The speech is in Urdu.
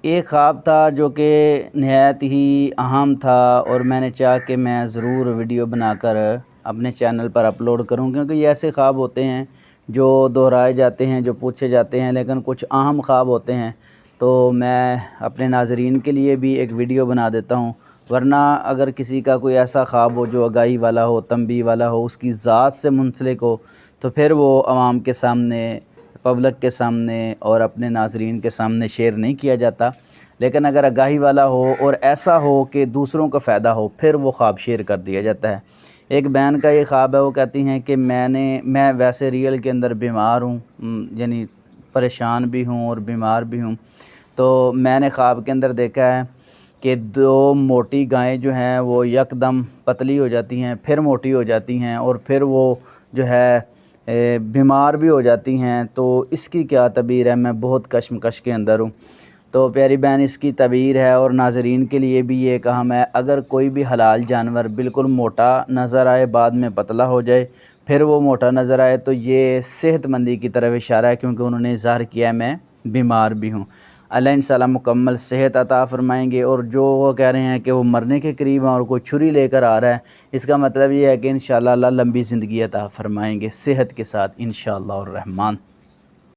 ایک خواب تھا جو کہ نہایت ہی اہم تھا، اور میں نے چاہا کہ میں ضرور ویڈیو بنا کر اپنے چینل پر اپلوڈ کروں، کیونکہ یہ ایسے خواب ہوتے ہیں جو دہرائے جاتے ہیں، جو پوچھے جاتے ہیں، لیکن کچھ اہم خواب ہوتے ہیں تو میں اپنے ناظرین کے لیے بھی ایک ویڈیو بنا دیتا ہوں۔ ورنہ اگر کسی کا کوئی ایسا خواب ہو جو آگاہی والا ہو، تنبیہ والا ہو، اس کی ذات سے منسلک ہو، تو پھر وہ عوام کے سامنے، پبلک کے سامنے اور اپنے ناظرین کے سامنے شیئر نہیں کیا جاتا۔ لیکن اگر آگاہی والا ہو اور ایسا ہو کہ دوسروں کو فائدہ ہو، پھر وہ خواب شیئر کر دیا جاتا ہے۔ ایک بہن کا یہ خواب ہے، وہ کہتی ہیں کہ میں ویسے ریئل کے اندر بیمار ہوں، یعنی پریشان بھی ہوں اور بیمار بھی ہوں، تو میں نے خواب کے اندر دیکھا ہے کہ دو موٹی گائیں جو ہیں وہ یکدم پتلی ہو جاتی ہیں، پھر موٹی ہو جاتی ہیں، اور پھر وہ جو ہے بیمار بھی ہو جاتی ہیں۔ تو اس کی کیا تعبیر ہے؟ میں بہت کشمکش کے اندر ہوں۔ تو پیاری بہن، اس کی تعبیر ہے، اور ناظرین کے لیے بھی یہ کہم ہے، اگر کوئی بھی حلال جانور بالکل موٹا نظر آئے، بعد میں پتلا ہو جائے، پھر وہ موٹا نظر آئے، تو یہ صحت مندی کی طرف اشارہ ہے، کیونکہ انہوں نے اظہار کیا ہے میں بیمار بھی ہوں۔ اللہ انشاءاللہ مکمل صحت عطا فرمائیں گے۔ اور جو وہ کہہ رہے ہیں کہ وہ مرنے کے قریب ہیں اور کوئی چھری لے کر آ رہا ہے، اس کا مطلب یہ ہے کہ انشاءاللہ اللہ لمبی زندگی عطا فرمائیں گے صحت کے ساتھ انشاءاللہ الرحمن۔